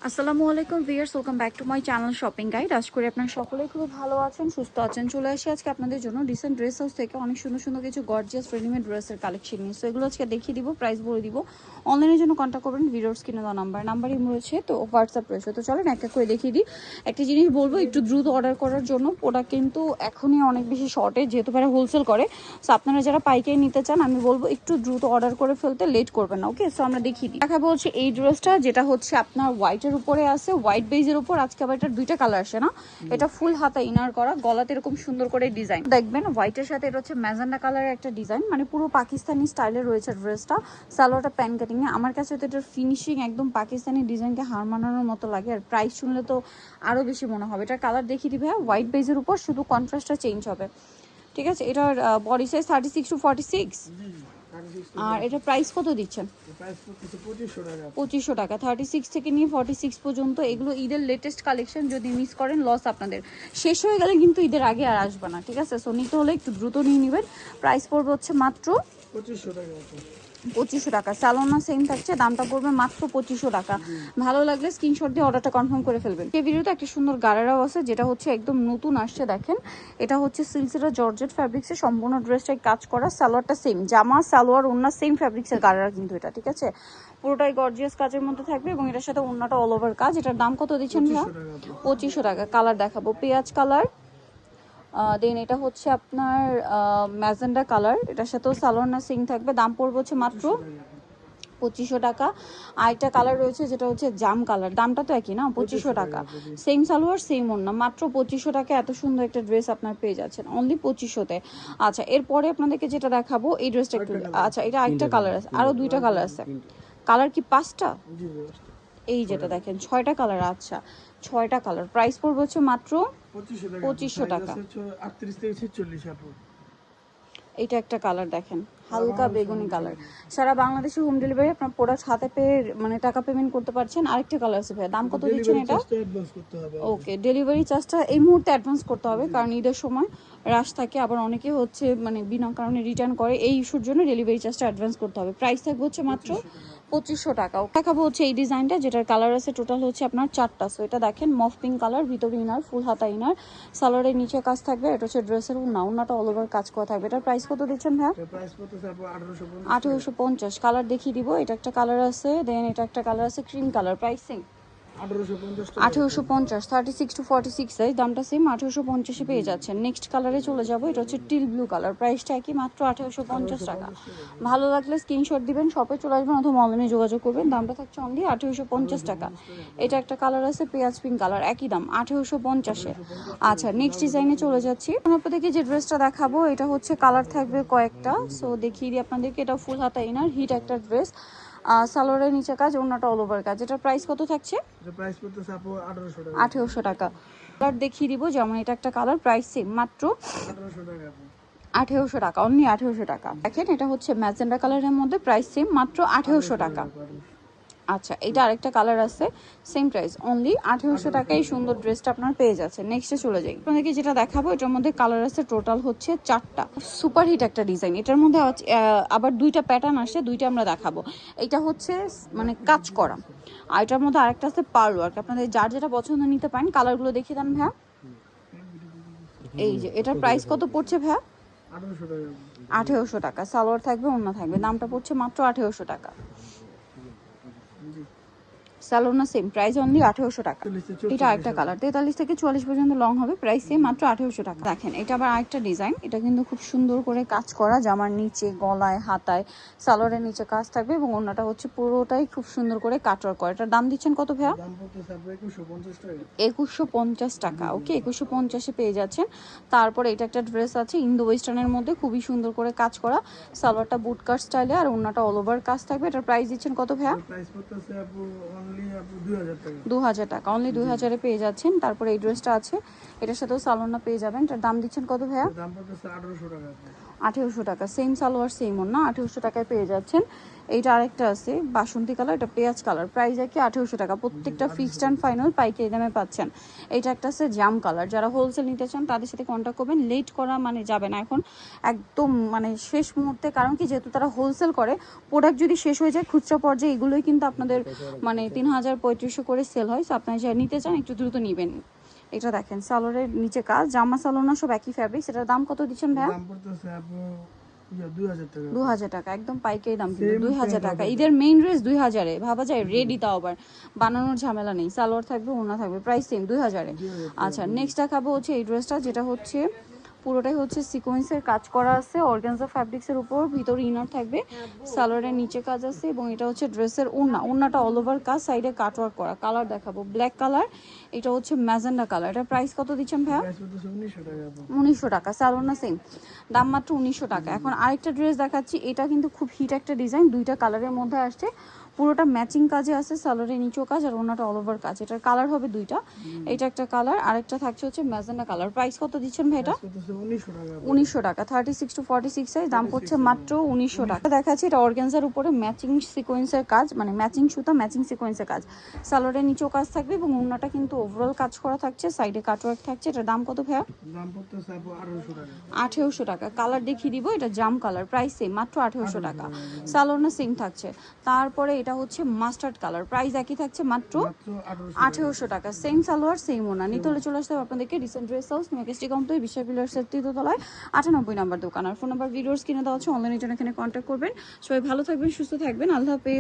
আসসালামু আলাইকুম viewers, welcome back to my channel shopping guide. আশা করি আপনারা সকলেই খুব ভালো আছেন, সুস্থ আছেন। চলে আসি আজকে আপনাদের জন্য রিসেন্ট ড্রেস হাউস থেকে অনেক সুন্দর সুন্দর কিছু গর্জিয়াস রেডিমেড ড্রেসের কালেকশন নিয়ে। সো এগুলো আজকে দেখিয়ে দিব, প্রাইস বলে দিব। অনলাইনের জন্য কন্ট্যাক্ট করবেন ভিডিওর স্ক্রিনে দেওয়া নাম্বারই রয়েছে, তো হোয়াটসঅ্যাপ রয়েছে। তো চলেন এক এক করে দেখিয়ে দিই। একটা জিনিস বলবো, একটু দ্রুত অর্ডার করার জন্য। প্রোডাক্ট কিন্তু এখনই অনেক বেশি শর্টেজ, যেহেতু তারা হোলসেল করে। সো আপনারা যারা পাইকারি নিতে চান, আমি বলবো একটু দ্রুত অর্ডার করে ফেলতে, লেট করবেন না। ওকে, সো আমরা দেখিয়ে দিই। দেখাবো হচ্ছে এই ড্রেসটা, যেটা হচ্ছে আপনার হোয়াইটের উপরে আছে, হোয়াইট বেজের উপর। আজকে আবার এটার দুইটা কালার আসে না, এটা ফুল হাতা ইনার করা, গলাতে এরকম সুন্দর করে ডিজাইন দেখবেন। হোয়াইটের সাথে এটা হচ্ছে ম্যাজেন্ডা কালারের একটা ডিজাইন, মানে পুরো পাকিস্তানি স্টাইলে রয়েছে ড্রেসটা। সালোয়ারটা প্যান কাটিং এ। আমার কাছে তো এটার ফিনিশিং একদম পাকিস্তানি ডিজাইনকে হার মানানোর মতো লাগে, আর প্রাইস শুনলে তো আরো বেশি মনে হবে। এটার কালার দেখিয়ে দিবে, হোয়াইট বেজের উপর, শুধু কন্ট্রাস্টটা চেঞ্জ হবে। ঠিক আছে, এটার বডি সাইজ 36 to 46। আর এটা প্রাইস কত দিচ্ছেন? 2500 টাকা। 36 থেকে নিয়ে 46 পর্যন্ত। এগুলো ঈদের লেটেস্ট কালেকশন, যদি মিস করেন লস আপনাদের। শেষ হয়ে গেলে কিন্তু ঈদের আগে আর আসবে না। ঠিক আছে, সো নিতে হলে একটু দ্রুত নিয়ে নেবেন। প্রাইস পড়বে হচ্ছে মাত্র 2500 টাকা। স্যালোনা সেম থাকছে, দামটা পড়বে মাত্র 2500 টাকা। ভালো লাগলে স্ক্রিনশট দিয়ে অর্ডারটা কনফার্ম করে ফেলবেন। এই ভিডিওতে একটা সুন্দর গারারাও আছে, যেটা হচ্ছে একদম নতুন আসছে। দেখেন, এটা হচ্ছে সিলসিলা জর্জেট ফ্যাব্রিক্সে সম্পূর্ণ ড্রেসটাই কাজ করা। সালোয়ারটা সেম, জামা সালোয়ার ওড়না সেম ফ্যাব্রিক্সের গারারা কিন্তু এটা। ঠিক আছে, পুরোটাই গর্জিয়াস কাজের মধ্যে থাকবে, এবং এটার সাথে ওড়নাটা অল ওভার কাজ। এটার দাম কত দিচ্ছেন ভাইয়া? 2500 টাকা। কালার দেখাবো, পেঁয়াজ কালার, দেন এটা হচ্ছে আপনার ম্যাজেন্ডা কালার। এটার সাথেও সালোয়ার সিং থাকবে। দাম পড়বে হচ্ছে মাত্র 2500 টাকা। আর একটা কালার রয়েছে, যেটা হচ্ছে জাম কালার। দামটা তো একই না, 2500 টাকা। সেম সালোয়ার সেম ওড়না, মাত্র 2500 টাকা। এত সুন্দর একটা ড্রেস আপনার পেয়ে যাচ্ছেন অনলি 2500-তে। আচ্ছা, এরপরে আপনাদেরকে যেটা দেখাবো, এই ড্রেসটা একটু, আচ্ছা এটা আরেকটা কালার আছে, আরো দুইটা কালার আছে। কালার কি 5টা? এই যেটা দেখেন 6টা কালার। আচ্ছা, 6টা কালার। প্রাইস পড়বে হচ্ছে মাত্র 2500 টাকা। এটা একটা কালার দেখেন, হালকা বেগুনি কালার। সারা বাংলাদেশে হোম ডেলিভারি, আপনার প্রোডাক্ট হাতে পেয়ে মানে টাকা পেমেন্ট করতে পারছেন। আরেকটা কালার আছে ভাই, দাম কত দিচ্ছেন এটা? ওকে, ডেলিভারি চার্জটা এই মুহূর্তে অ্যাডভান্স করতে হবে, কারণ ঈদের সময় রাশ থাকে। আবার অনেকে হচ্ছে মানে বিনা কারণে রিটার্ন করে, এই ইস্যুর জন্য ডেলিভারি চার্জটা অ্যাডভান্স করতে হবে। প্রাইস থাকবে হচ্ছে মাত্র 2500 টাকা। দেখাবো হচ্ছে এই ডিজাইনটা, যেটার কালার আছে টোটাল হচ্ছে আপনার 4টা। সো এটা দেখেন, মফ পিঙ্ক কালার, ভিতরে ইনার, ফুল হাতা ইনার, সালোয়ারের নিচে কাজ থাকবে। এটা হচ্ছে ড্রেসের ওড়নাটা অল ওভার কাজ করা থাকবে। এটার প্রাইস কত দিচ্ছেন ভাইয়া? 1850। কালার দেখিয়ে দিব, এটা একটা কালার আছে, দেন এটা একটা কালার আছে cream colour. Pricing 1850, 36 to 46 size, দামটা সেম, 1850-এ পেয়ে যাচ্ছেন। নেক্সট কালারে চলে যাবো, এটা হচ্ছে টিল ব্লু কালার। প্রাইসটা কি? মাত্র 1850 টাকা। ভালো লাগলে স্ক্রিনশট দিবেন, শপে চলে আসবেন অথবা অনলাইনে যোগাযোগ করবেন। দামটা থাকছে অনলি 1850 টাকা। এটা একটা কালার আছে পেঁয়াজ পিঙ্ক কালার, একই দাম 1850-এ। আচ্ছা, নেক্সট ডিজাইনে চলে যাচ্ছি। আপনাদেরকে যে ড্রেসটা দেখাবো, এটা হচ্ছে কালার থাকবে কয়েকটা। সো দেখিয়ে দিই আপনাদেরকে। এটা ফুল হাতা ইনার, হিট একটা ড্রেস, সালোয়ারের নিচে কাজ, ওড়নাটা অল ওভার কাজ। এটার প্রাইস কত থাকছে? 1800 টাকা। কালার দেখিয়ে দিব, যেমন এটা একটা কালার, প্রাইস সেম, মাত্র 1800 টাকা, অনলি 1800 টাকা। দেখেন, এটা হচ্ছে ম্যাজেন্ডা কালারের মধ্যে, প্রাইস সেম, মাত্র 1800 টাকা। আচ্ছা, এটা আরেকটা কালার আছে, সেম প্রাইস, অনলি 1800 টাকায় সুন্দর ড্রেসটা আপনার পেয়ে যাচ্ছে। নেক্সটে চলে যাই। আপনাদেরকে যেটা দেখাবো, এটার মধ্যে কালার আছে টোটাল হচ্ছে 4টা। সুপার হিট একটা ডিজাইন। এটার মধ্যে আবার 2টা প্যাটার্ন আসে, 2টা আমরা দেখাবো। এটা হচ্ছে মানে কাজ করা, আর এটার মধ্যে আরেকটা আছে পার্ল ওয়ার্ক। আপনাদের যার যেটা পছন্দ নিতে পারেন। কালারগুলো দেখিয়ে দেন ভাইয়া। এই যে এটার প্রাইস কত পড়ছে ভাইয়া? 1800 টাকা। সালোয়ার থাকবে, ওড়না থাকবে। দামটা পড়ছে মাত্র 1800 টাকা। সালোনা সেম প্রাইস, অনলি 1800 টাকা। এটা আরেকটা কালার, 43 থেকে 44 পর্যন্ত লং হবে। প্রাইস সেম, মাত্র 1800 টাকা। দেখেন, এটা আবার আরেকটা ডিজাইন। এটা কিন্তু খুব সুন্দর করে কাজ করা, জামার নিচে, গলায়, হাতায়, সালোয়ারের নিচে কাজ থাকবে, এবং ওড়নাটা হচ্ছে পুরোটাই খুব সুন্দর করে কাটওয়ার্ক করা। এটার দাম দিচ্ছেন কত ভাইয়া? 2150 টাকা। ওকে, 2150-এ পেয়ে যাচ্ছেন। তারপর এটা একটা ড্রেস আছে ইন্দো ওয়েস্টার্নের মধ্যে, খুবই সুন্দর করে কাজ করা, সালোয়ারটা বুট কাট স্টাইলে, আর ওড়নাটা অল ওভার কাজ থাকবে। এটার প্রাইস দিচ্ছেন কত ভাইয়া? 2000 টাকা, অনলি 2000-এ পেয়ে যাচ্ছেন। তারপরে এই ড্রেসটা আছে, এটার সাথেও সালোয়ার পেয়ে যাবেন। এটার দাম দিচ্ছেন কত ভাইয়া? 1800 টাকা। সেম সালোয়ার সেম ওড়না, 1800 টাকায় পেয়ে যাচ্ছেন। এইটা আরেকটা আছে বাসন্তী কালার, এটা পেঁয়াজ কালার, প্রাইস একই 1800 টাকা। প্রত্যেকটা ফিক্সড অ্যান্ড ফাইনাল পাইকারি দামে পাচ্ছেন। এইটা একটা আছে জাম কালার, যারা হোলসেল নিতে চান তাদের সাথে কন্ট্যাক্ট করবেন। লেট করা মানে যাবে না এখন, একদম মানে শেষ মুহূর্তে, কারণ কি যেহেতু তারা হোলসেল করে, প্রোডাক্ট যদি শেষ হয়ে যায় খুচরা পর্যায়ে এগুলোই কিন্তু আপনাদের মানে 3000 3500 করে সেল হয়। সো আপনারা যা নিতে চান একটু দ্রুত নেবেন। এটা দেখেন সালোয়ারের নিচে কাজ, জামা সালোয়ার না সব একই ফ্যাব্রিক। সেটার দাম কত দিচ্ছেন ভাইয়া? দাম পড়তেছে আপু 2000 টাকা। 2000 টাকা, একদম পাইকারি দাম কিন্তু 2000 টাকা। ঈদের মেইন ড্রেস 2000-এ, ভাবা যায় রেডি, তাও আবার বানানোর ঝামেলা নেই, সালোয়ার থাকবে ওড়না থাকবে, প্রাইস সেম 2000-এ। আচ্ছা নেক্সট দেখাবো হচ্ছে এই ড্রেসটা, যেটা হচ্ছে পুরোটাই হচ্ছে সিকোয়েন্সের কাজ করা আছে অর্গানজা ফ্যাব্রিক্সের উপর, ভিতরে ইনার থাকবে, সালোয়ারের নিচে কাজ আছে, এবং এটা হচ্ছে ড্রেসের ওড়না, ওড়নাটা অল ওভার কাজ, সাইডে কাটওয়ার্ক করা। কালার দেখাবো ব্ল্যাক কালার, এটা হচ্ছে ম্যাজেন্ডা কালার। এটা প্রাইস কত দিচ্ছেন ভাইয়া? প্রাইস পড়তেছে 1900 টাকা আপু। 1900 টাকা, সালোয়ার না সেম দাম, মাত্র 1900 টাকা। এখন আরেকটা ড্রেস দেখাচ্ছি, এটা কিন্তু খুব হিট একটা ডিজাইন, দুইটা কালারের মধ্যে আসছে, পুরোটা ম্যাচিং কাজে আছে, সালোয়ারের নিচেও কাজ আর ওনাটা অল ওভার কাজ। এটার কালার হবে দুইটা, এটা একটা কালার, আরেকটা থাকছে হচ্ছে ম্যাজেন্ডা কালার। প্রাইস কত দিচ্ছেন ভাই এটা? প্রাইস পড়তেছে 1900 টাকা আপু। 1900 টাকা, 36 to 46 সাইজ, দাম পড়ছে মাত্র 1900 টাকা। দেখাচ্ছি এটা অর্গানজার উপরে ম্যাচিং সিকোয়েন্সের কাজ, মানে ম্যাচিং সুতা ম্যাচিং সিকোয়েন্সের কাজ, সালোয়ারের নিচেও কাজ থাকবে এবং ওড়নাটা কিন্তু ওভারঅল কাজ করা থাকছে, সাইডে কাটওয়ার্ক থাকছে। এটার দাম কত ভাইয়া? দাম পড়তেছে আপু 1800 টাকা। 1800 টাকা। কালার দেখিয়ে দিব, এটা জাম কালার, প্রাইস সেম মাত্র 1800 টাকা, সালোয়ার না সেম থাকছে। তারপরে এটা হচ্ছে মাস্টার্ড কালার, প্রাইস একই থাকছে মাত্র মাত্র 1800 টাকা। সেম সালোয়ার সেম ওনা, নিতে হলে চলে আসতে হবে আপনাদেরকে রিসেন্ট ড্রেস হাউস মেকেস্টি কমপ্লেক্স বিশ্বাস বিলার্সের তৃতীয়তলায় 98 নম্বর দোকান। আর ফোন নাম্বার ভিডিওস কিনে দেওয়া হচ্ছে, অনলাইনের জন্য এখানে কন্ট্যাক্ট করবেন। সবাই ভালো থাকবেন, সুস্থ থাকবেন, আল্লাহ হাফেজ।